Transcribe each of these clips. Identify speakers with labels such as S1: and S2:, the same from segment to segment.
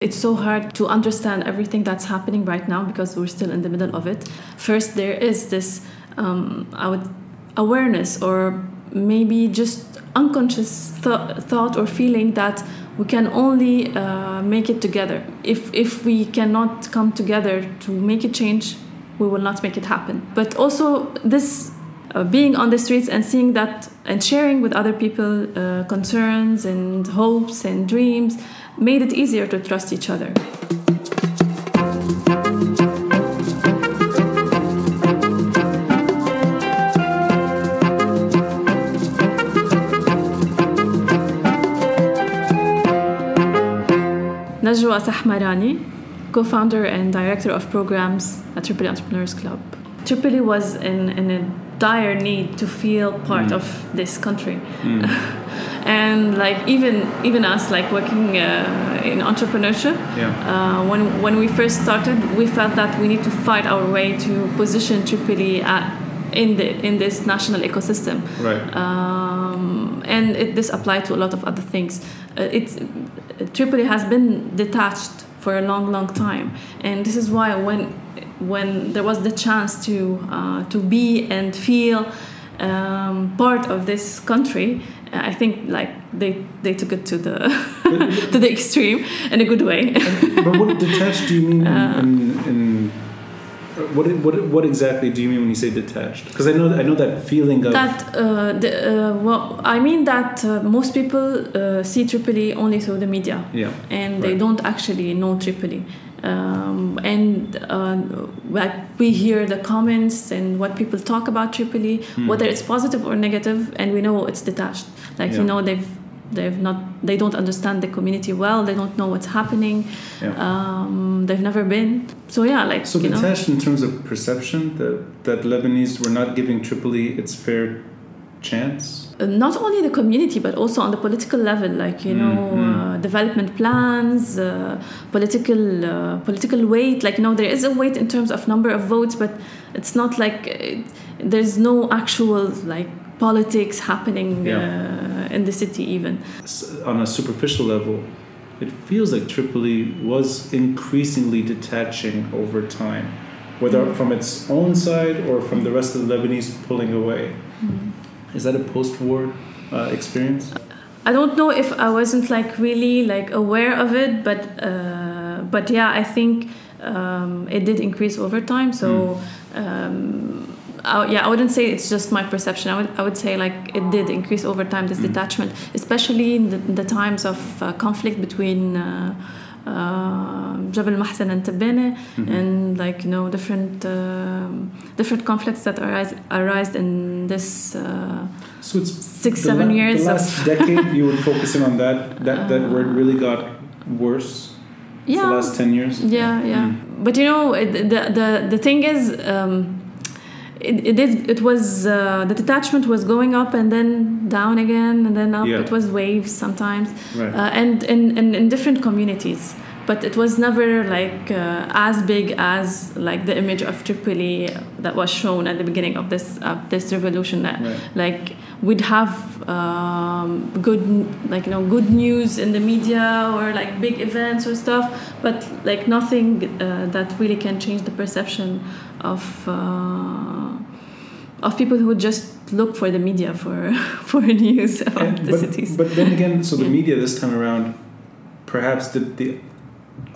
S1: It's so hard to understand everything that's happening right now because we're still in the middle of it. First, there is this awareness or maybe just unconscious thought or feeling that we can only make it together. If we cannot come together to make a change, we will not make it happen. But also this being on the streets and seeing that and sharing with other people concerns and hopes and dreams made it easier to trust each other. Najwa Sahmarani, co-founder and director of programs at Tripoli Entrepreneurs Club. Tripoli was in a dire need to feel part of this country. And like even us, like working in entrepreneurship, when we first started, we felt that we need to fight our way to position Tripoli in this national ecosystem.
S2: Right.
S1: And this applied to a lot of other things. Tripoli has been detached for a long time, and this is why when there was the chance to be and feel part of this country, I think like they took it to the to the extreme in a good way.
S2: But what detached do you mean in what exactly do you mean when you say detached? Because I know that feeling of
S1: that. Well, I mean that most people see Tripoli only through the media, and they don't actually know Tripoli. Like we hear the comments and what people talk about Tripoli, whether it's positive or negative, and we know it's detached. Like they don't understand the community well. They don't know what's happening. They've never been. So
S2: detached in terms of perception that Lebanese were not giving Tripoli its fair chance.
S1: Not only the community, but also on the political level, like development plans, political weight. Like there is a weight in terms of number of votes, but it's not like there's no actual like politics happening in the city even.
S2: On a superficial level, it feels like Tripoli was increasingly detaching over time, whether from its own side or from the rest of the Lebanese pulling away. Is that a post-war experience?
S1: I don't know if I wasn't like really like aware of it, but yeah, I think it did increase over time. So I wouldn't say it's just my perception. I would say like it did increase over time, this detachment, especially in the times of conflict between Jabal Mahsen and Tabene, and like different conflicts that arise in this
S2: so it's
S1: 6-7 years.
S2: The last decade, you were focusing on that where it really got worse. The last 10 years. But the thing is, it was the detachment was going up and then down again and then up. It was waves sometimes, and in different communities. But it was never like as big as like the image of Tripoli that was shown at the beginning of this revolution. That like we'd have good news in the media or like big events or stuff, but like nothing that really can change the perception of people who would just look for the media for news about the cities. But then again, so the media this time around perhaps did the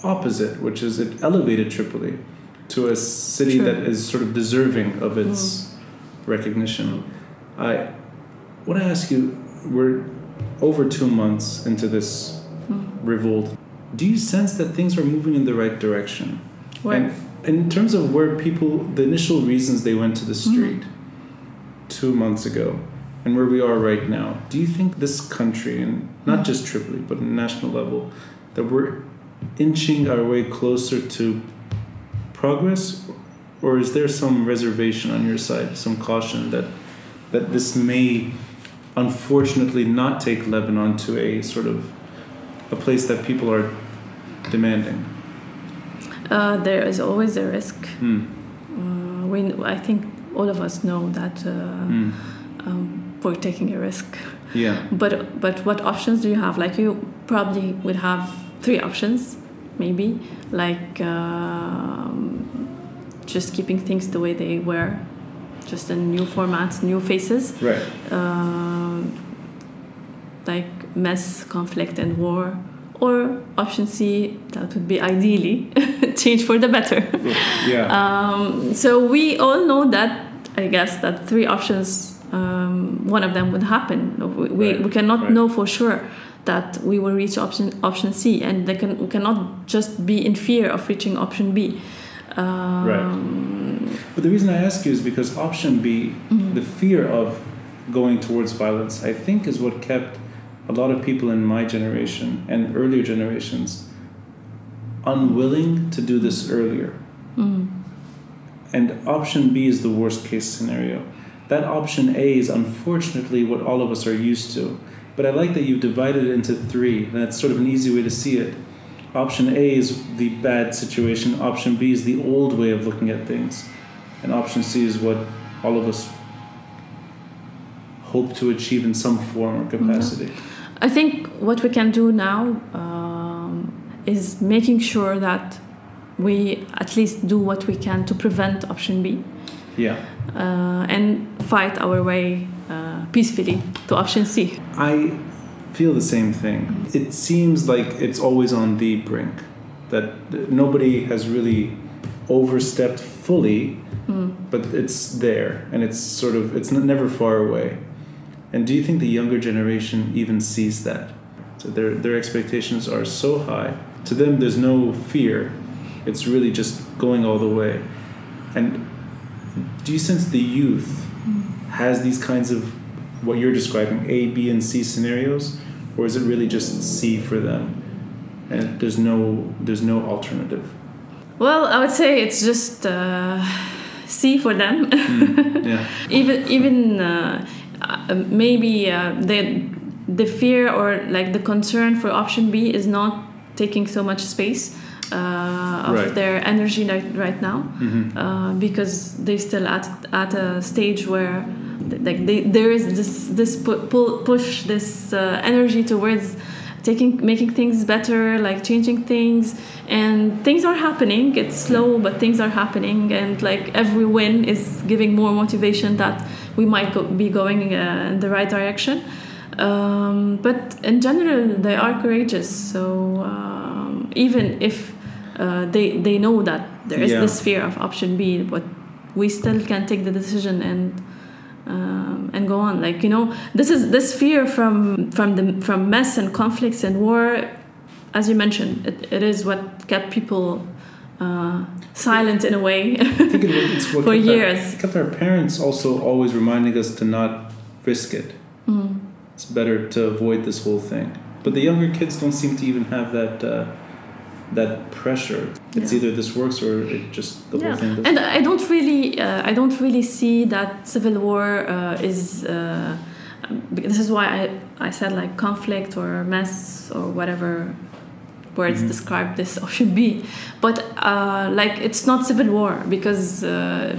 S2: opposite, which is it elevated Tripoli to a city that is sort of deserving of its recognition. I want to ask you, we're over 2 months into this revolt. Do you sense that things are moving in the right direction? And in terms of where people, the initial reasons they went to the street 2 months ago and where we are right now, do you think this country, and not just Tripoli, but on a national level, that we're inching our way closer to progress, or is there some reservation on your side, some caution that this may unfortunately not take Lebanon to a sort of a place that people are demanding?
S1: There is always a risk. I think all of us know that we're taking a risk.
S2: Yeah.
S1: But what options do you have? Like you probably would have 3 options. maybe, like just keeping things the way they were, just in new formats, new faces.
S2: Right.
S1: Like mess, conflict, and war. Or option C, that would be ideally change for the better.
S2: Yeah.
S1: So we all know that, I guess, that three options, one of them would happen. We cannot know for sure that we will reach option C, and we cannot just be in fear of reaching option B.
S2: Right. But the reason I ask you is because option B, the fear of going towards violence, I think is what kept a lot of people in my generation and earlier generations unwilling to do this earlier. And option B is the worst case scenario. That option A is unfortunately what all of us are used to. But I like that you've divided it into three. That's sort of an easy way to see it. Option A is the bad situation. Option B is the old way of looking at things. And option C is what all of us hope to achieve in some form or capacity.
S1: I think what we can do now is making sure that we at least do what we can to prevent option B.
S2: Yeah.
S1: And fight our way peacefully to option C.
S2: I feel the same thing. It seems like it's always on the brink, that nobody has really overstepped fully, but it's there, and it's never far away. And do you think the younger generation even sees that? So their expectations are so high. To them, there's no fear. It's really just going all the way. And do you sense the youth has these kinds of what you're describing, A, B, and C scenarios, or is it really just C for them, and there's no alternative?
S1: Well, I would say it's just C for them.
S2: Yeah.
S1: even maybe the fear or like the concern for option B is not taking so much space of their energy right now, because they're still at a stage where like there is this push, this energy towards making things better, like changing things, and things are happening. It's slow, but things are happening, and like every win is giving more motivation that we might be going in the right direction. But in general, they are courageous. So even if they know that there is this fear of option B, but we still can take the decision and go on. Like, you know, this fear from mess and conflicts and war, as you mentioned, it is what kept people silent in a way. I think it's what for years.
S2: It kept our parents also always reminding us to not risk it. It's better to avoid this whole thing. But the younger kids don't seem to even have that pressure. It's either this works or it just the whole thing doesn't.
S1: And I don't really see that civil war is. This is why I said like conflict or mess or whatever words describe this option B. But like it's not civil war, because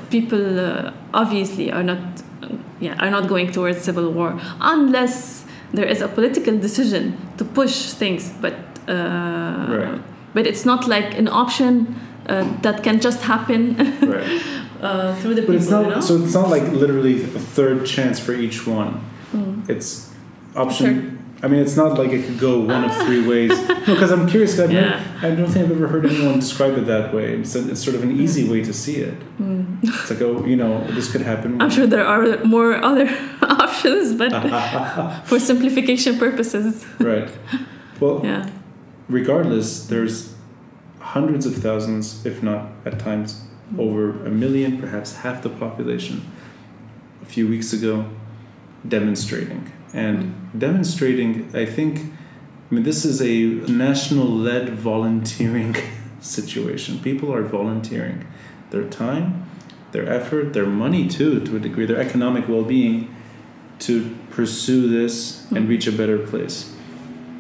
S1: people obviously are not going towards civil war unless there is a political decision to push things. But it's not like an option that can just happen through the people.
S2: But it's not.
S1: You know?
S2: So it's not like literally a third chance for each one. It's option.
S1: Sure.
S2: I mean, it's not like it could go one of three ways. No, because I'm curious. I don't think I've ever heard anyone describe it that way. It's sort of an easy way to see it. It's like, this could happen.
S1: I'm sure there are more other options, but for simplification purposes.
S2: Right. Well, regardless, there's hundreds of thousands, if not at times over 1 million, perhaps half the population, a few weeks ago, demonstrating. And demonstrating, I mean, this is a national-led volunteering situation. People are volunteering their time, their effort, their money too, to a degree, their economic well-being, to pursue this and reach a better place.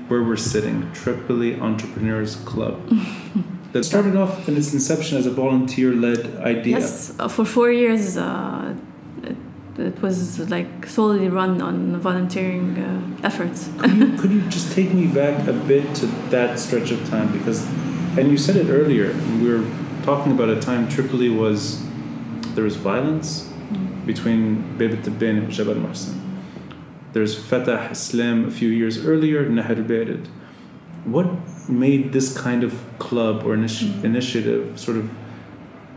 S2: Where we're sitting, Tripoli Entrepreneurs Club. That started off in its inception as a volunteer-led idea.
S1: Yes, for 4 years, it was like solely run on volunteering efforts.
S2: Could you just take me back a bit to that stretch of time? Because And you said it earlier. We were talking about a time Tripoli there was violence between Beirut Banyan and Jabal Marsan. There's Fatah Islam a few years earlier, Nahar Beirut. What made this kind of club or initiative sort of,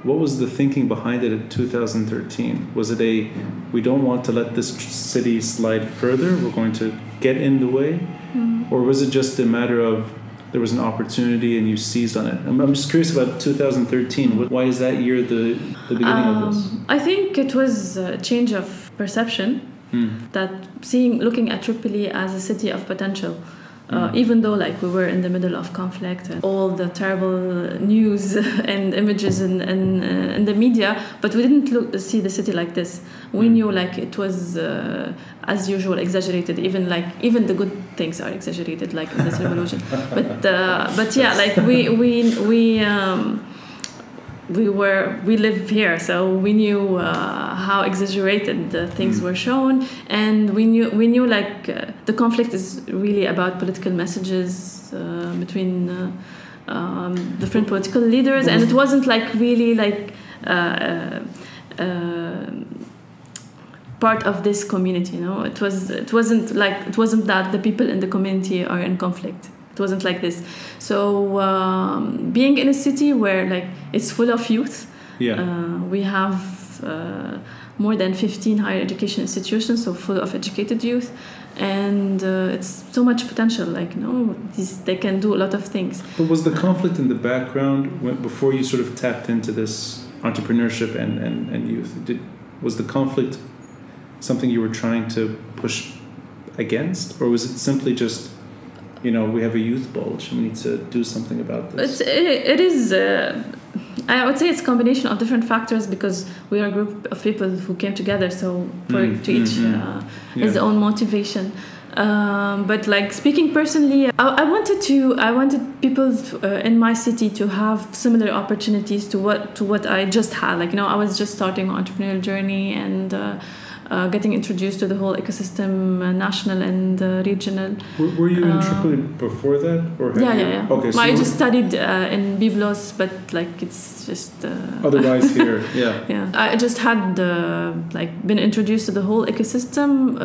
S2: what was the thinking behind it in 2013? Was it we don't want to let this city slide further, we're going to get in the way? Or was it just a matter of there was an opportunity and you seized on it? I'm just curious about 2013. Why is that year the beginning of this?
S1: I think it was a change of perception, that looking at Tripoli as a city of potential. Even though we were in the middle of conflict and all the terrible news and images in the media, but we didn't see the city like this. We knew it was as usual exaggerated. Even the good things are exaggerated, like in this revolution. But yeah, we live here, so we knew how exaggerated the things were shown, and we knew the conflict is really about political messages between different political leaders, and it wasn't really part of this community. It wasn't that the people in the community are in conflict. It wasn't like this. So being in a city where it's full of youth, we have more than 15 higher education institutions, so full of educated youth, and it's so much potential. They can do a lot of things.
S2: But was the conflict in the background before you sort of tapped into this entrepreneurship and youth? Was the conflict something you were trying to push against, or was it simply just, we have a youth bulge and we need to do something about this?
S1: It is, I would say it's a combination of different factors, because we are a group of people who came together, so to each his own motivation. But speaking personally, I wanted people in my city to have similar opportunities to what I just had. I was just starting my entrepreneurial journey and getting introduced to the whole ecosystem, national and regional.
S2: Were you in Tripoli before that? Or
S1: yeah.
S2: Okay, so
S1: I just studied in Byblos, but it's just...
S2: otherwise here, yeah.
S1: Yeah, I just had been introduced to the whole ecosystem,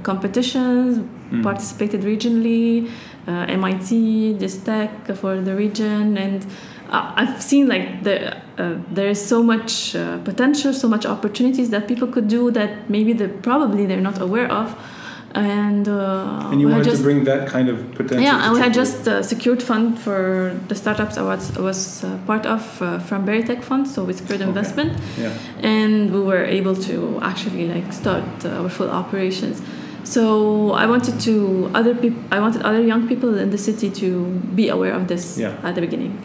S1: competitions, participated regionally, MIT, Tech for the region, and I've seen there is so much potential, so much opportunities that people could do that maybe they're not aware of, and
S2: you wanted to bring that kind of potential.
S1: Yeah, and we had just secured fund for the startups I was part of from Beirut Fund, so we secured investment, and we were able to actually start our full operations. So I wanted other young people in the city to be aware of this at the beginning,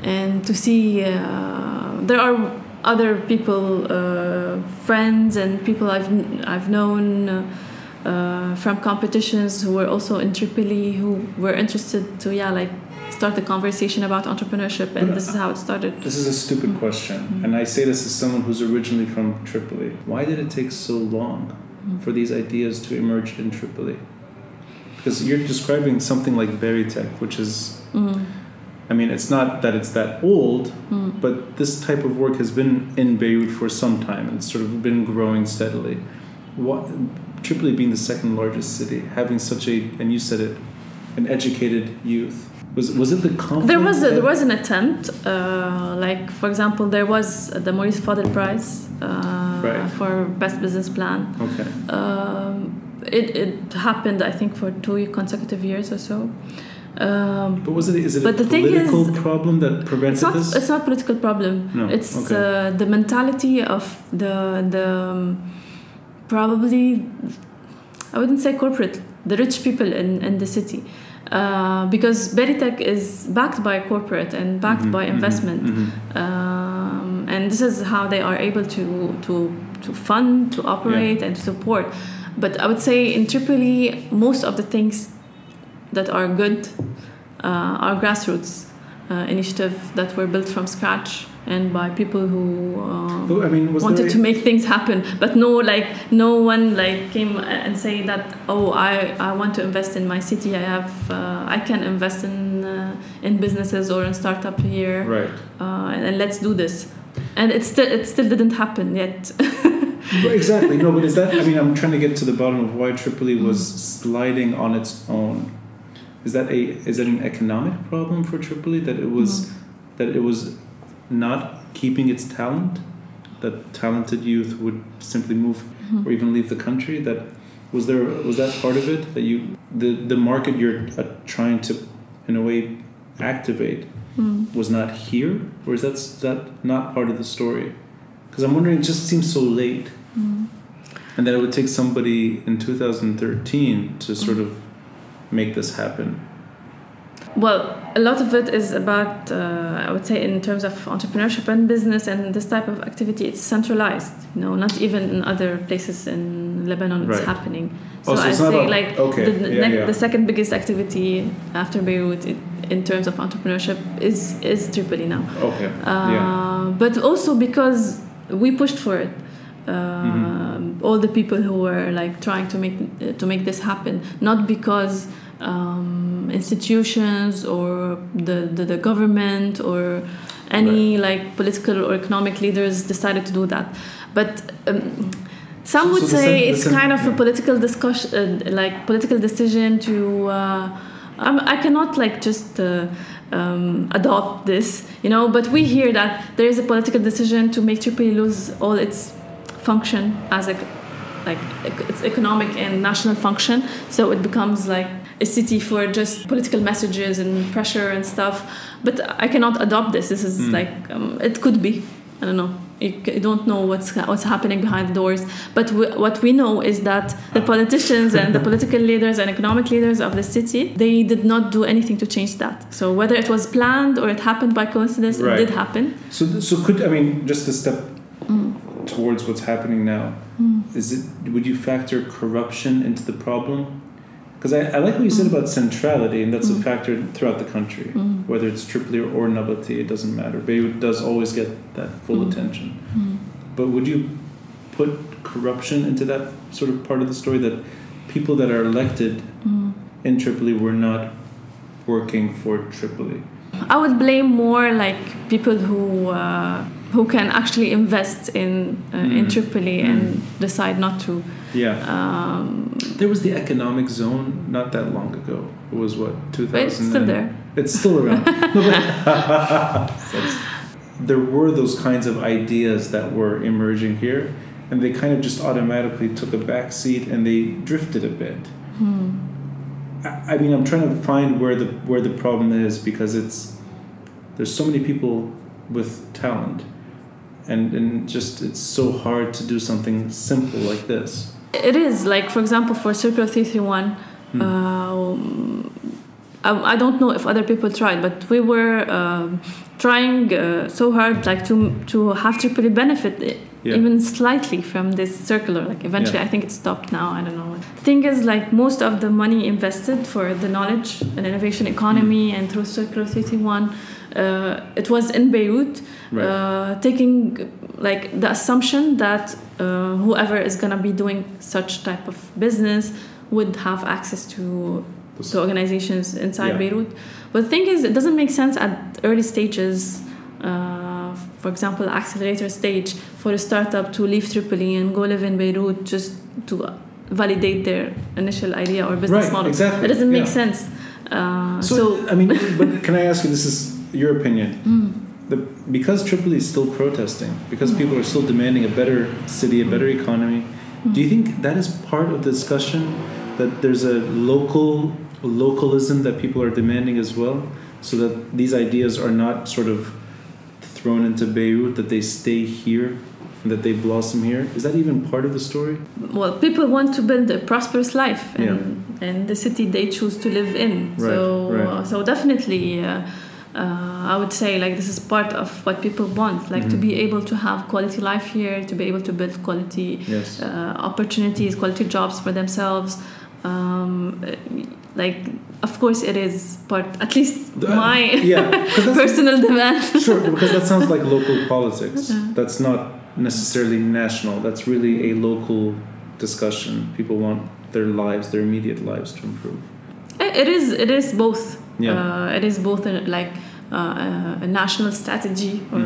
S1: and to see there are other people, friends and people I've known from competitions who were also in Tripoli, who were interested to start the conversation about entrepreneurship, and this is how it started.
S2: This is a stupid question, and I say this as someone who's originally from Tripoli. Why did it take so long for these ideas to emerge in Tripoli? Because you're describing something like Beirut, which is, it's not that it's that old, but this type of work has been in Beirut for some time, and it's sort of been growing steadily. Tripoli being the second largest city, having such and you said it, an educated youth. Was it the conflict?
S1: There was an attempt. For example, there was the Maurice Fadel Prize for Best Business Plan.
S2: Okay.
S1: It happened, I think, for 2 consecutive years or so.
S2: But is it a political problem that prevented this?
S1: It's not a political problem.
S2: No.
S1: It's the mentality of the probably, I wouldn't say corporate, the rich people in the city. Because Beirut is backed by corporate and backed by investment, and this is how they are able to fund, to operate, and to support. But I would say in Tripoli, most of the things that are good are grassroots initiatives that were built from scratch and by people who wanted to make things happen. But no one came and say that, I want to invest in my city. I can invest in in businesses or in startup here,
S2: right?
S1: And let's do this. And it still didn't happen yet.
S2: Exactly. No, but is that? I mean, I'm trying to get to the bottom of why Tripoli was sliding on its own. Is that an economic problem for Tripoli that it was not keeping its talent, that talented youth would simply move or even leave the country? That was that part of it, that the market you're trying to in a way activate was not here, or is that not part of the story? Because I'm wondering, it just seems so late, and that it would take somebody in 2013 to sort of make this happen.
S1: Well, a lot of it is about, I would say, in terms of entrepreneurship and business and this type of activity, it's centralized. Not even in other places in Lebanon it's happening. So I'd say the second biggest activity after Beirut in terms of entrepreneurship is Tripoli now.
S2: Okay.
S1: But also because we pushed for it. All the people who were like trying to make this happen, not because institutions or the government or any like political or economic leaders decided to do that, but some would say it's kind of a political discussion, like political decision to. I cannot like just adopt this, but we hear that there is a political decision to make Tripoli lose all its function as its economic and national function, so it becomes like a city for just political messages and pressure and stuff. But I cannot adopt this. This is like it could be. I don't know. You don't know what's happening behind the doors. But what we know is that the politicians and the political leaders and economic leaders of the city, they did not do anything to change that. So whether it was planned or it happened by coincidence, it did happen.
S2: So just a step towards what's happening now, would you factor corruption into the problem? Because I like what you said about centrality, and that's a factor throughout the country, whether it's Tripoli or Nablus, it doesn't matter. Beirut does always get that full attention. But would you put corruption into that sort of part of the story, that people that are elected in Tripoli were not working for Tripoli?
S1: I would blame more like people who can actually invest in Tripoli and decide not to.
S2: Yeah. There was the economic zone not that long ago. It was what, 2000?
S1: It's still there.
S2: It's still around. There were those kinds of ideas that were emerging here, and they kind of just automatically took a back seat and they drifted a bit. I mean, I'm trying to find where the problem is, because there's so many people with talent, and just it's so hard to do something simple like this.
S1: It is, like, for example, for Circle 331, I don't know if other people tried, but we were trying so hard, like, to have Tripoli benefit even slightly from this circular. Like, eventually, I think it stopped now. I don't know. The thing is, like, most of the money invested for the knowledge and innovation economy and through Circle 331, it was in Beirut, taking like the assumption that whoever is going to be doing such type of business would have access to organizations inside Beirut. But the thing is, it doesn't make sense at early stages, for example, accelerator stage, for a startup to leave Tripoli and go live in Beirut just to validate their initial idea or business model.
S2: Exactly.
S1: It doesn't make sense.
S2: So I mean, but can I ask you, this is your opinion, because Tripoli is still protesting, because people are still demanding a better city, a better economy, do you think that is part of the discussion, that there's a localism that people are demanding as well, so that these ideas are not sort of thrown into Beirut, that they stay here and that they blossom here? Is that even part of the story? Well,
S1: people want to build a prosperous life in the city they choose to live in. So definitely I would say, like, this is part of what people want, like to be able to have quality life here, to be able to build quality opportunities, quality jobs for themselves. Like, of course it is part, at least my personal demand.
S2: Sure, because that sounds like local politics. That's not necessarily national. That's really a local discussion. People want their lives, their immediate lives, to improve.
S1: It is both. It is both a national strategy or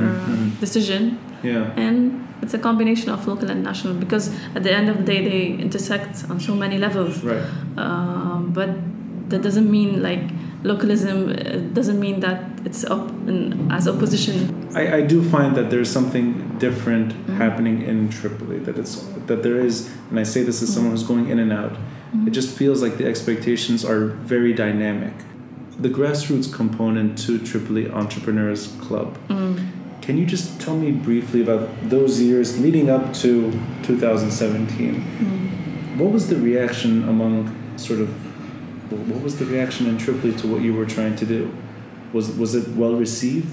S1: decision, and it's a combination of local and national, because at the end of the day they intersect on so many levels.
S2: Right.
S1: But that doesn't mean localism doesn't mean that it's as opposition.
S2: I do find that there's something different happening in Tripoli, that there is, and I say this as someone who's going in and out, it just feels like the expectations are very dynamic. The grassroots component to Tripoli Entrepreneurs Club, can you just tell me briefly about those years leading up to 2017? What was the reaction what was the reaction in Tripoli to what you were trying to do? Was it well received?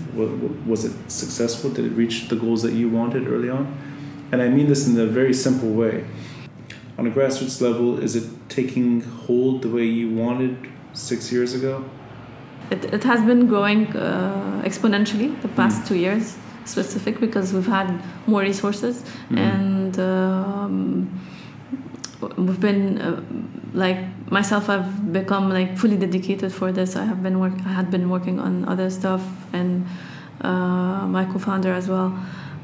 S2: Was it successful? Did it reach the goals that you wanted early on? And I mean this in a very simple way. On a grassroots level, is it taking hold the way you wanted 6 years ago?
S1: It has been growing exponentially the past 2 years, specific, because we've had more resources and we've been myself, I've become fully dedicated for this. I had been working on other stuff, and my co-founder as well.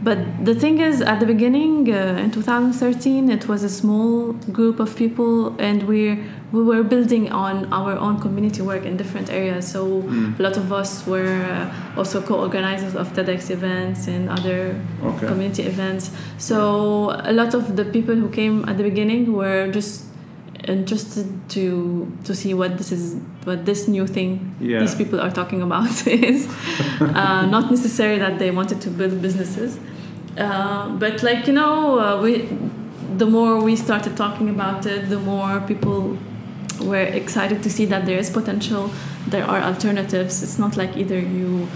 S1: But the thing is, at the beginning, in 2013, it was a small group of people, and we were building on our own community work in different areas. So a lot of us were also co-organizers of TEDx events and other community events. So a lot of the people who came at the beginning were just interested to see what this new thing these people are talking about is. Not necessarily that they wanted to build businesses, but the more we started talking about it, the more people were excited to see that there is potential, there are alternatives. It's not like either you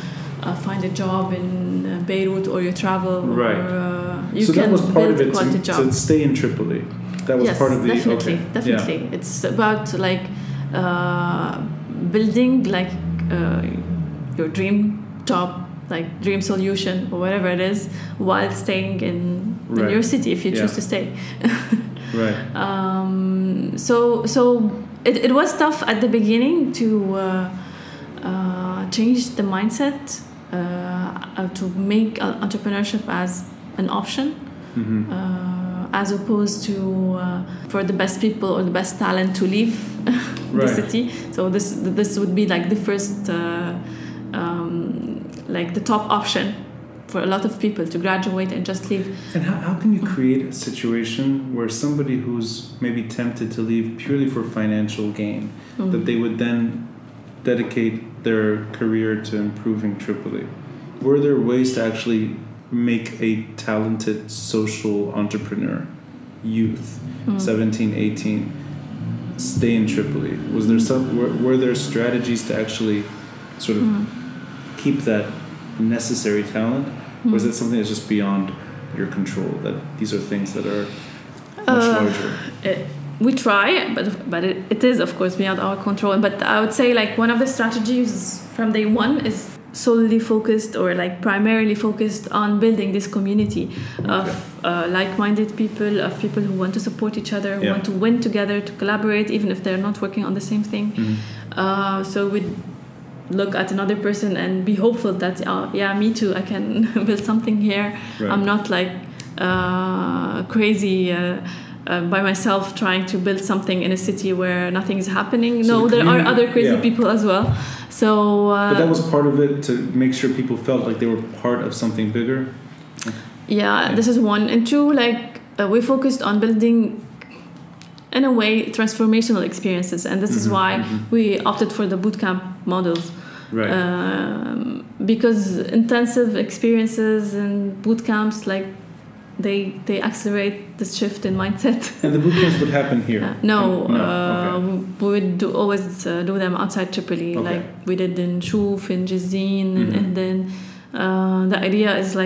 S1: find a job in Beirut or you travel, or you can build a quality job.
S2: To stay in Tripoli. That was part of the...
S1: Definitely. Yeah. It's about building your dream job, dream solution or whatever it is, while staying in your city if you choose to stay.
S2: Right.
S1: So it was tough at the beginning to change the mindset, to make entrepreneurship as an option. As opposed to for the best people or the best talent to leave the city. So this would be the first, the top option for a lot of people to graduate and just leave.
S2: And how can you create a situation where somebody who's maybe tempted to leave purely for financial gain, that they would then dedicate their career to improving Tripoli? Were there ways to actually make a talented social entrepreneur, youth, 17, 18, stay in Tripoli? Was there were there strategies to actually sort of keep that necessary talent? Or is it something that's just beyond your control, that these are things that are much larger?
S1: We try, but it is, of course, beyond our control. But I would say one of the strategies from day one is solely focused or primarily focused on building this community of like-minded people, of people who want to support each other, who want to win together, to collaborate, even if they're not working on the same thing. So we'd look at another person and be hopeful that, me too, I can build something here. Right. I'm not crazy by myself trying to build something in a city where nothing is happening. So there are other crazy people as well. So,
S2: but that was part of it, to make sure people felt like they were part of something bigger?
S1: Yeah, this is one. And two, we focused on building, in a way, transformational experiences. And this is why we opted for the bootcamp models.
S2: Right.
S1: Because intensive experiences and bootcamps, they accelerate this shift in mindset.
S2: And the bootcamps would happen here?
S1: We would always do them outside Tripoli, like we did in Shuf, in Jizin, and then the idea is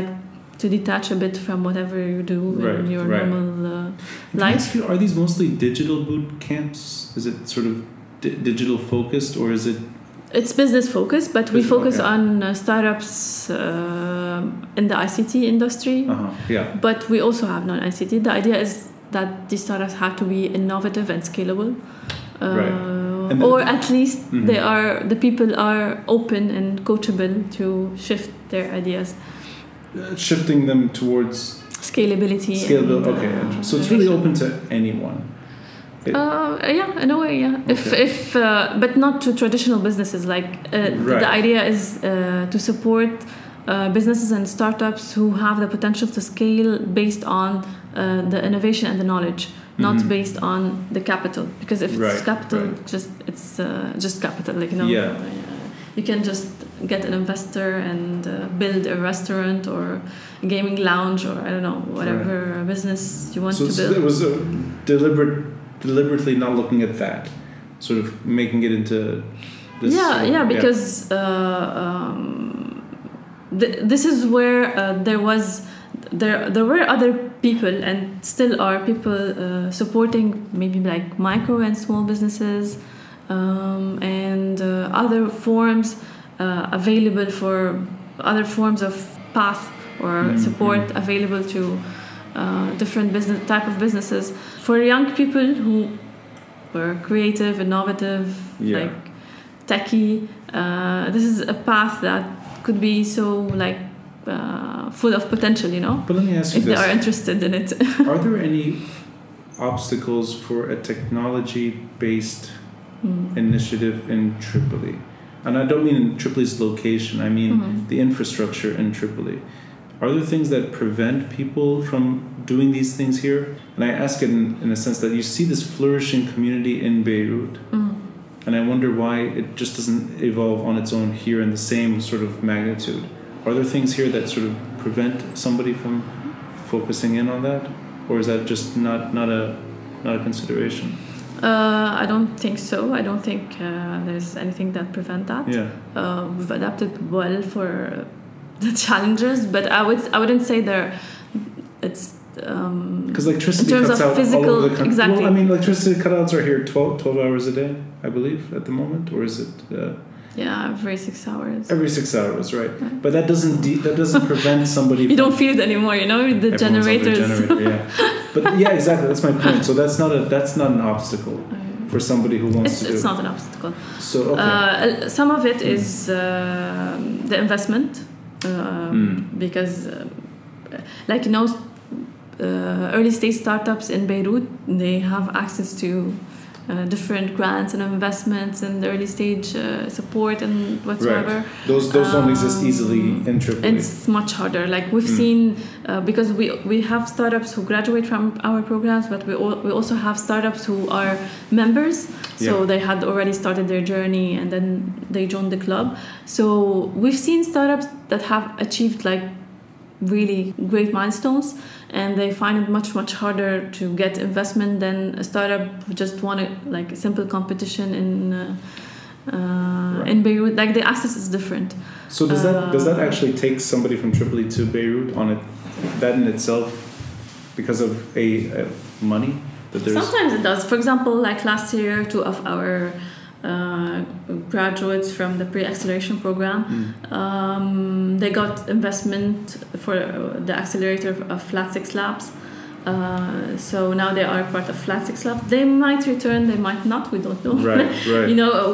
S1: to detach a bit from whatever you do in your normal life.
S2: Are these mostly digital boot camps? Is it sort of digital focused, or is it?
S1: It's business focused, but we focus on startups in the ICT industry. But we also have non-ICT. The idea is that these startups have to be innovative and scalable. or at least the people are open and coachable to shift their ideas.
S2: Shifting them towards
S1: scalability.
S2: Okay. So it's really open to anyone.
S1: Yeah, in a way, yeah. If but not to traditional businesses. Like the idea is to support businesses and startups who have the potential to scale based on the innovation and the knowledge, not based on the capital. Because if it's capital, it's just capital. Like you can just get an investor and build a restaurant or a gaming lounge or I don't know whatever business you want to build. So
S2: it was a deliberately not looking at that, sort of making it into this.
S1: Because this is where there were other people and still are people supporting maybe like micro and small businesses and other forms available for other forms of path or support available to different type of businesses for young people who were creative, innovative, like techie. This is a path that could be so like full of potential, But
S2: let me ask you
S1: if they are interested in it.
S2: Are there any obstacles for a technology-based initiative in Tripoli? And I don't mean in Tripoli's location. I mean the infrastructure in Tripoli. Are there things that prevent people from doing these things here? And I ask it in a sense that you see this flourishing community in Beirut, and I wonder why it just doesn't evolve on its own here in the same sort of magnitude. Are there things here that sort of prevent somebody from focusing in on that? Or is that just not a consideration?
S1: I don't think so. I don't think there's anything that prevent that. We've adapted well for the challenges, but I wouldn't say it's
S2: because electricity
S1: in terms
S2: cuts
S1: of
S2: out
S1: physical,
S2: all over the country.
S1: exactly.
S2: Well, I mean, electricity cutouts are here 12 hours a day, I believe, at the moment, or is it?
S1: Every 6 hours.
S2: Every 6 hours, right? But that doesn't prevent somebody.
S1: You don't feel it anymore, the generators.
S2: But exactly. That's my point. So that's not an obstacle for somebody who wants to.
S1: It's not an obstacle.
S2: So
S1: some of it is the investment, because, early stage startups in Beirut, they have access to different grants and investments and early stage support and whatsoever.
S2: Right. Those don't exist easily in Tripoli.
S1: It's much harder. Like we've seen, because we have startups who graduate from our programs, but we also have startups who are members. So they had already started their journey and then they joined the club. So we've seen startups that have achieved like really great milestones, and they find it much harder to get investment than a startup who just want like a simple competition in Beirut. Like the access is different.
S2: So does that actually take somebody from Tripoli to Beirut on it? That in itself, because of a money that there's.
S1: Sometimes it does. For example, like last year, 2 of our graduates from the pre-acceleration program, they got investment for the accelerator of Flat 6 Labs. So now they are part of Flat 6 Labs. They might return, they might not. We don't know.
S2: Right.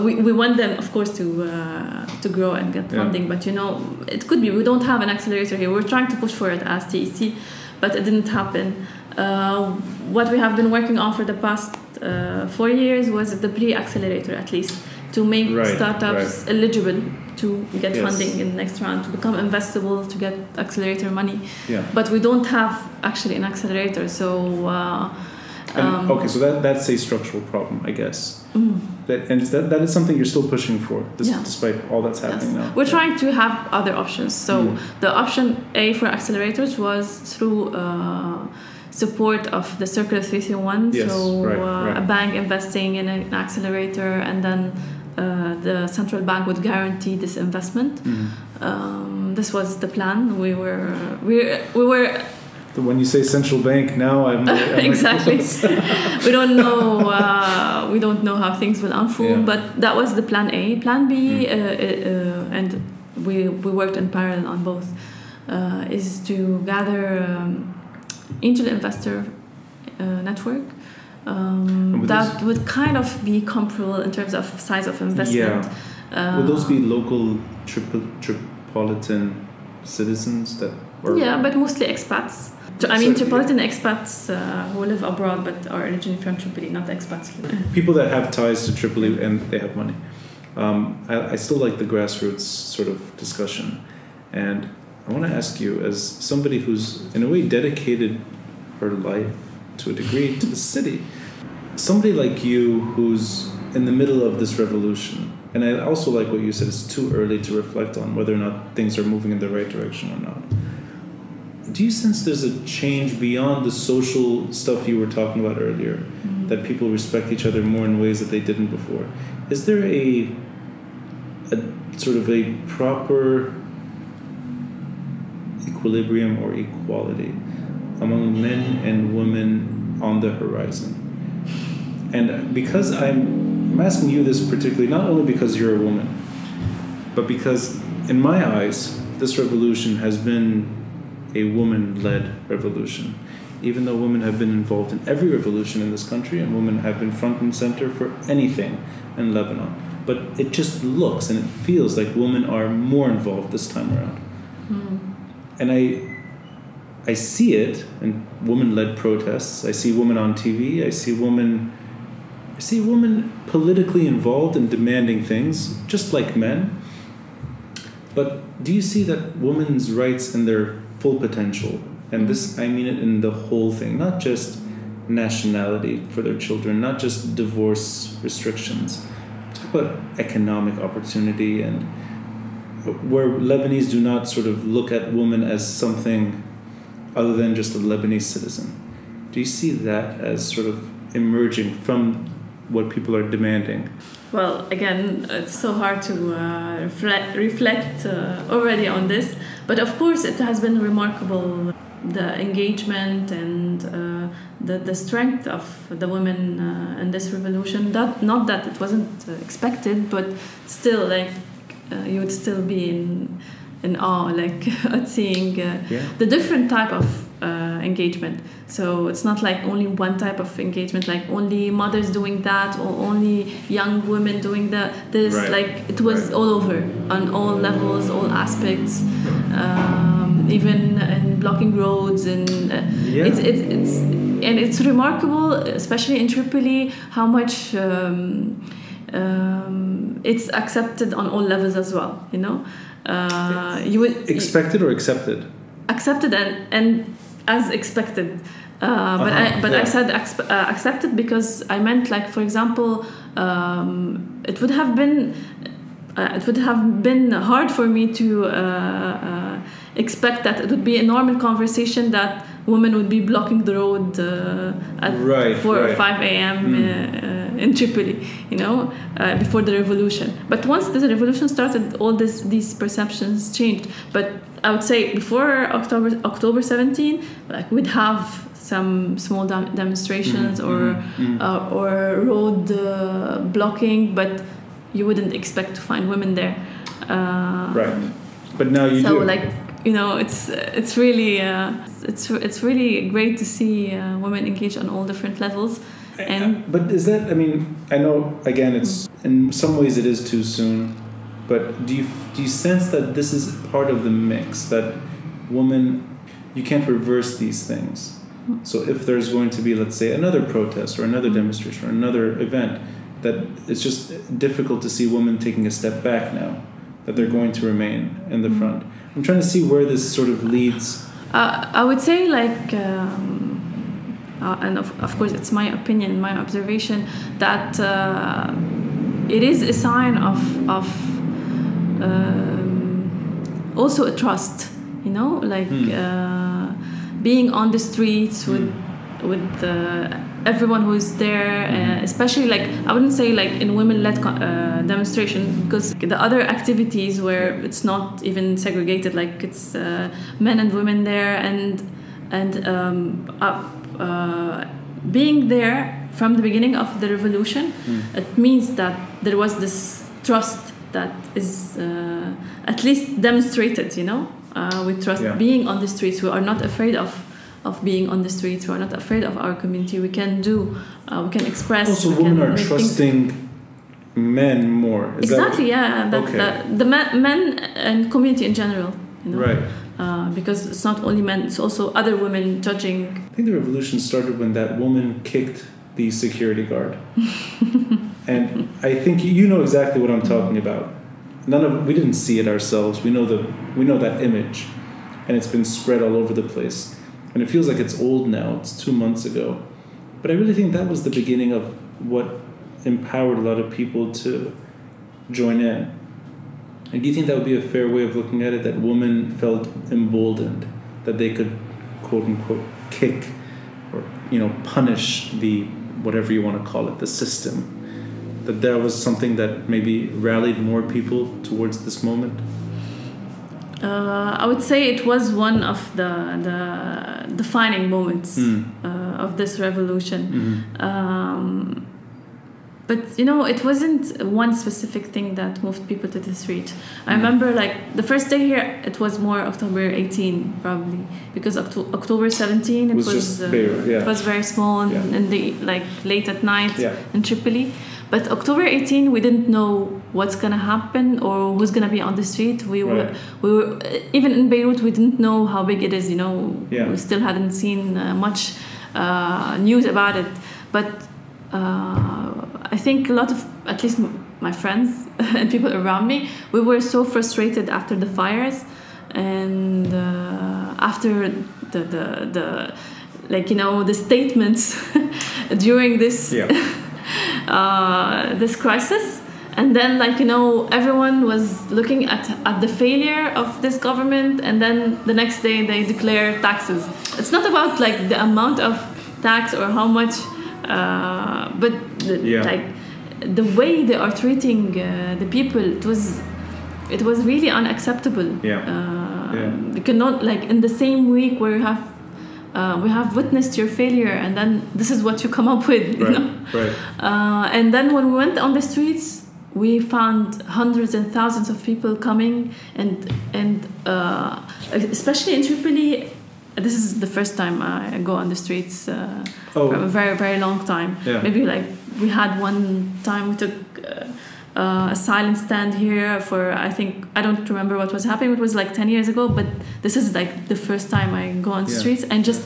S1: We want them, of course, to grow and get funding. But it could be we don't have an accelerator here. We're trying to push for it as TEC, but it didn't happen. What we have been working on for the past 4 years was the pre-accelerator, at least, to make startups eligible to get funding in the next round, to become investable, to get accelerator money. But we don't have actually an accelerator, so.
S2: So that's a structural problem, I guess. That is something you're still pushing for, despite all that's happening now.
S1: We're trying to have other options. So the option A for accelerators was through support of the Circular 331. A bank investing in an accelerator, and then the central bank would guarantee this investment. This was the plan. We were.
S2: When you say central bank, now I'm
S1: exactly. We don't know. We don't know how things will unfold, but that was the plan A. Plan B, and we worked in parallel on both. Is to gather angel investor network that would kind of be comparable in terms of size of investment.
S2: Yeah. Would those be local Tripolitan citizens that?
S1: Yeah, but mostly expats. I mean, Tripolitan expats who live abroad but are originally from Tripoli, not expats.
S2: People that have ties to Tripoli and they have money. I still like the grassroots sort of discussion. And I want to ask you, as somebody who's in a way dedicated her life to a degree to the city, somebody like you who's in the middle of this revolution, and I also like what you said, it's too early to reflect on whether or not things are moving in the right direction or not. Do you sense there's a change beyond the social stuff you were talking about earlier, that people respect each other more in ways that they didn't before? Is there a sort of a proper equilibrium or equality among men and women on the horizon? And because I'm asking you this particularly, not only because you're a woman, but because in my eyes, this revolution has been a woman-led revolution. Even though women have been involved in every revolution in this country, and women have been front and center for anything in Lebanon. But it just looks and it feels like women are more involved this time around. And I see it in women-led protests. I see women on TV. I see women politically involved and demanding things, just like men. But do you see that women's rights and their full potential, and this, I mean it in the whole thing, not just nationality for their children, not just divorce restrictions, talk about economic opportunity, and where Lebanese do not sort of look at women as something other than just a Lebanese citizen. Do you see that as sort of emerging from what people are demanding?
S1: Well, again, it's so hard to reflect already on this, but of course it has been remarkable, the engagement and the strength of the women in this revolution. Not that it wasn't expected, but still, like, you would still be in awe, like, at seeing the different type of engagement. So it's not like only one type of engagement, like only mothers doing that or only young women doing that. This like it was all over, on all levels, all aspects, even in blocking roads, and it's remarkable, especially in Tripoli, how much it's accepted on all levels as well. You know, you would
S2: expected or accepted.
S1: Accepted and as expected, I said accepted because I meant, like, for example, it would have been hard for me to expect that it would be a normal conversation that women would be blocking the road at 4 or 5 a.m. In Tripoli, you know, before the revolution. But once the revolution started, all these perceptions changed. But I would say before October 17, like, we'd have some small demonstrations or road blocking, but you wouldn't expect to find women there.
S2: But now you do.
S1: So, like, you know, it's really great to see women engage on all different levels.
S2: But is that? I mean, I know again, it's in some ways it is too soon. But do you sense that this is part of the mix, that women, you can't reverse these things? So if there's going to be, let's say, another protest or another demonstration or another event, that it's just difficult to see women taking a step back now, that they're going to remain in the front. I'm trying to see where this sort of leads.
S1: I would say, like, and of course it's my opinion, my observation, that it is a sign of also a trust, you know, like being on the streets with everyone who is there, especially, like, I wouldn't say like in women-led demonstration, because the other activities where it's not even segregated, like it's men and women there, and being there from the beginning of the revolution, it means that there was this trust that is at least demonstrated, you know, with trust, being on the streets. We are not afraid of of being on the streets. We're not afraid of our community. We can do, we can express.
S2: Also, women are trusting men more.
S1: Exactly, yeah. The men and community in general.
S2: Right.
S1: Because it's not only men, it's also other women judging.
S2: I think the revolution started when that woman kicked the security guard. And I think you know exactly what I'm talking about. We didn't see it ourselves. We know that image, and it's been spread all over the place. And it feels like it's old now. It's 2 months ago. But I really think that was the beginning of what empowered a lot of people to join in. And do you think that would be a fair way of looking at it, that women felt emboldened, that they could, quote unquote, kick or, punish the, whatever you want to call it, the system? That there was something that maybe rallied more people towards this moment?
S1: I would say it was one of the defining moments of this revolution.
S2: Mm-hmm.
S1: But it wasn't one specific thing that moved people to the street. I remember, like, the first day here, it was more October 18 probably, because October 17 it was
S2: just Beirut,
S1: it was very small in the late at night in Tripoli. But October 18 we didn't know what's gonna happen or who's gonna be on the street. We were even in Beirut, we didn't know how big it is. We still hadn't seen much news about it, but I think a lot of, at least my friends and people around me, we were so frustrated after the fires and after the statements during this this crisis. And then everyone was looking at the failure of this government, and then the next day they declare taxes. It's not about the amount of tax or how much, but the way they are treating the people, it was really unacceptable. You cannot, in the same week where we have witnessed your failure, and then this is what you come up with.
S2: Right.
S1: And then when we went on the streets, we found hundreds and thousands of people coming, and especially in Tripoli. This is the first time I go on the streets for a very, very long time. Maybe we had one time we took a silent stand here for, I don't remember what was happening. It was 10 years ago, but this is the first time I go on the streets, and just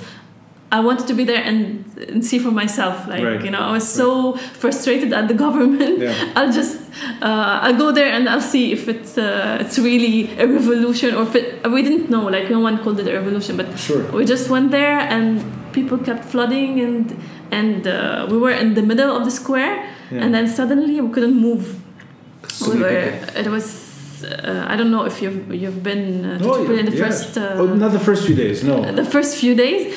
S1: I wanted to be there and see for myself. I was so frustrated at the government. I'll go there and I'll see if it's really a revolution, or if we didn't know. No one called it a revolution, but we just went there, and people kept flooding, and we were in the middle of the square, and then suddenly we couldn't move. It was. I don't know if you've been to Tripoli in the first...
S2: not the first few days, no.
S1: The first few days,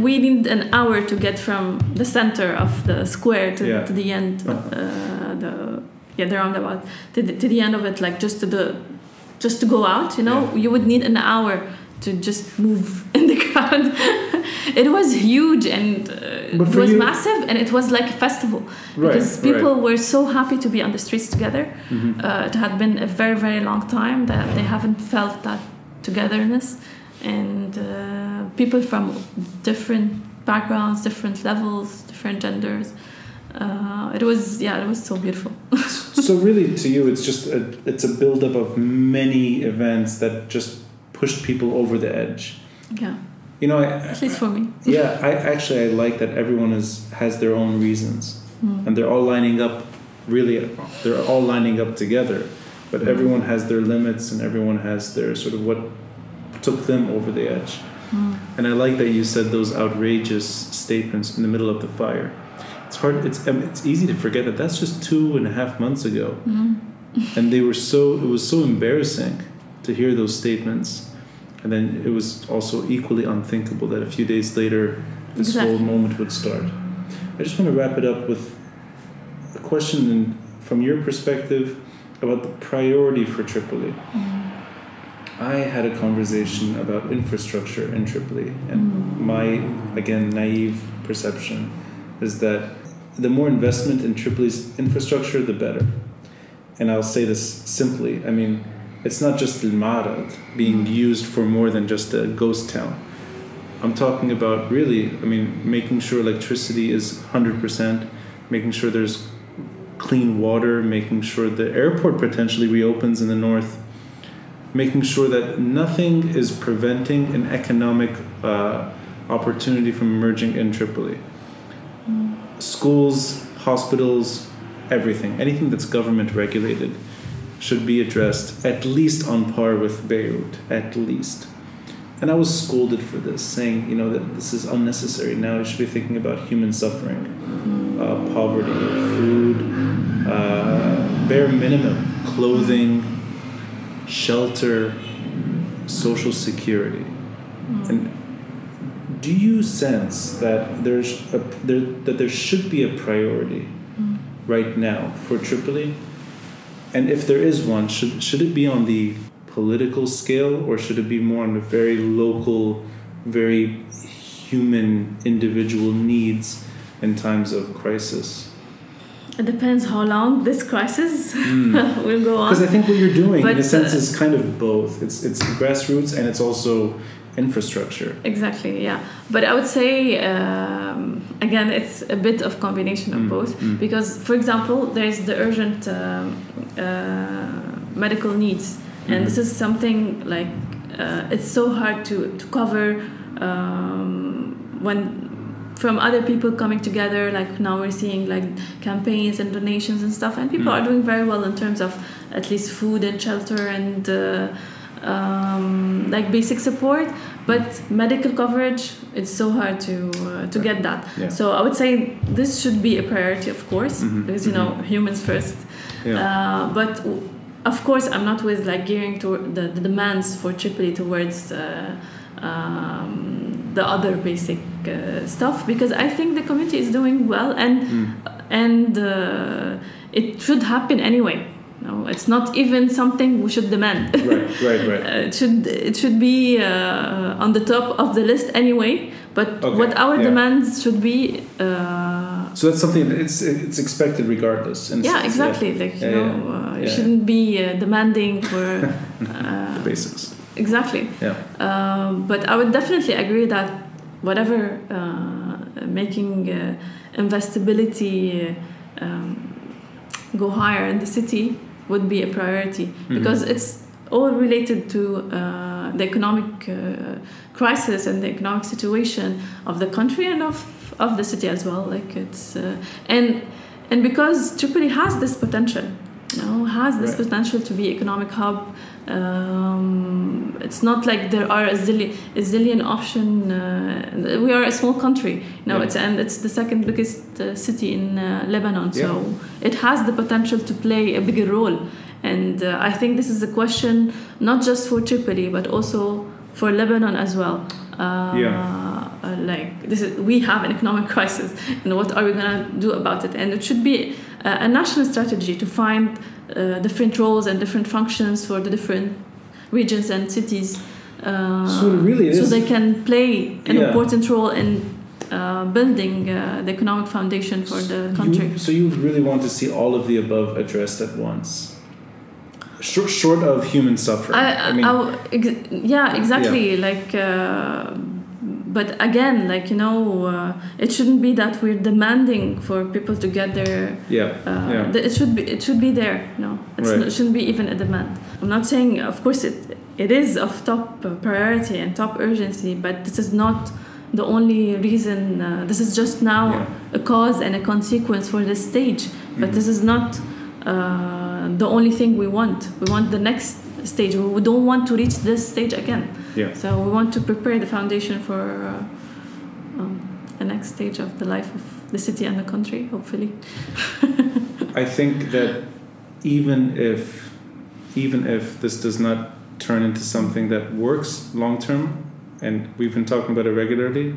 S1: we need an hour to get from the center of the square to the end, the roundabout, to the end of it, just to go out, you would need an hour to just move in the crowd. It was huge, and it was massive, and it was like a festival, because people were so happy to be on the streets together. It had been a very, very long time that they haven't felt that togetherness, and people from different backgrounds, different levels, different genders. It was so beautiful.
S2: So really, to you, it's a buildup of many events that just pushed people over the edge.
S1: At least for me.
S2: I like that everyone has their own reasons, and they're all lining up. Really, they're all lining up together, but everyone has their limits, and everyone has their sort of what took them over the edge. And I like that you said those outrageous statements in the middle of the fire. It's hard. It's easy to forget that that's just 2.5 months ago, and it was so embarrassing to hear those statements. And then it was also equally unthinkable that a few days later this whole moment would start. I just want to wrap it up with a question from your perspective about the priority for Tripoli. I had a conversation about infrastructure in Tripoli, and my, again, naive perception is that the more investment in Tripoli's infrastructure, the better. And I'll say this simply. It's not just Al Marad being used for more than just a ghost town. I'm talking about really, I mean, making sure electricity is 100%, making sure there's clean water, making sure the airport potentially reopens in the north, making sure that nothing is preventing an economic opportunity from emerging in Tripoli. Schools, hospitals, everything, anything that's government regulated should be addressed at least on par with Beirut, at least. And I was scolded for this, saying, you know, that this is unnecessary. Now you should be thinking about human suffering, poverty, food, bare minimum, clothing, shelter, social security. And do you sense that there should be a priority right now for Tripoli? And if there is one, should it be on the political scale, or should it be more on the very local, very human, individual needs in times of crisis?
S1: It depends how long this crisis will go on.
S2: Because I think what you're doing, in a sense, is kind of both. It's grassroots and it's also infrastructure.
S1: Exactly, yeah. But I would say, again, it's a bit of combination of both. Because, for example, there's the urgent medical needs. And this is something like, it's so hard to cover when from other people coming together. Like now we're seeing like campaigns and donations and stuff, and people are doing very well in terms of at least food and shelter and like basic support. But medical coverage, it's so hard to get that. Yeah. So I would say this should be a priority, of course, because, you know, humans first. Yeah. But of course, I'm not with like gearing to the demands for Tripoli towards the other basic stuff, because I think the community is doing well, and it should happen anyway. No, it's not even something we should demand. Right. It should be on the top of the list anyway. But what our demands should be.
S2: So that's something that it's expected regardless.
S1: Exactly. Like you shouldn't be demanding for
S2: the basics.
S1: Exactly. Yeah. But I would definitely agree that whatever making investability go higher in the city would be a priority, because it's all related to the economic crisis and the economic situation of the country and of the city as well. Like it's and because Tripoli has this potential, potential to be economic hub. It's not like there are a zillion option. We are a small country, it's the second biggest city in Lebanon, so it has the potential to play a bigger role. And I think this is a question not just for Tripoli but also for Lebanon as well. Like we have an economic crisis, and what are we gonna do about it? And it should be a national strategy to find different roles and different functions for the different regions and cities, so they can play an important role in building the economic foundation for the country.
S2: So you really want to see all of the above addressed at once, short of human suffering.
S1: Exactly. Like, but again, like, it shouldn't be that we're demanding for people to get their. It should be there. It shouldn't be even a demand. I'm not saying, of course, it is of top priority and top urgency, but this is not the only reason. This is just now a cause and a consequence for this stage, but this is not the only thing we want. We want the next stage. We don't want to reach this stage again. So we want to prepare the foundation for the next stage of the life of the city and the country, hopefully.
S2: I think that even if this does not turn into something that works long term, and we've been talking about it regularly,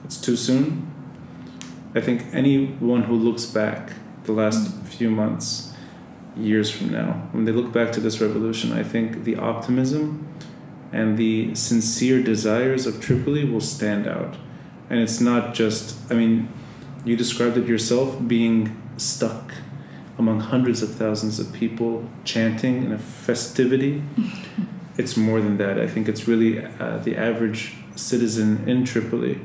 S2: it's too soon. I think anyone who looks back the last few months, years from now, when they look back to this revolution, I think the optimism and the sincere desires of Tripoli will stand out. And it's not just, you described it yourself, being stuck among hundreds of thousands of people chanting in a festivity. It's more than that. I think it's really the average citizen in Tripoli,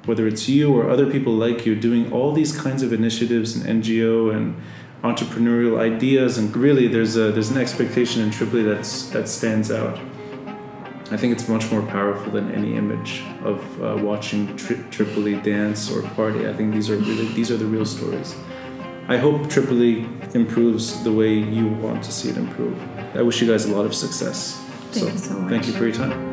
S2: whether it's you or other people like you, doing all these kinds of initiatives and NGO and entrepreneurial ideas, and really there's an expectation in Tripoli that stands out. I think it's much more powerful than any image of watching Tripoli dance or party. I think these are the real stories. I hope Tripoli improves the way you want to see it improve. I wish you guys a lot of success.
S1: Thank you so much.
S2: Thank you for your time.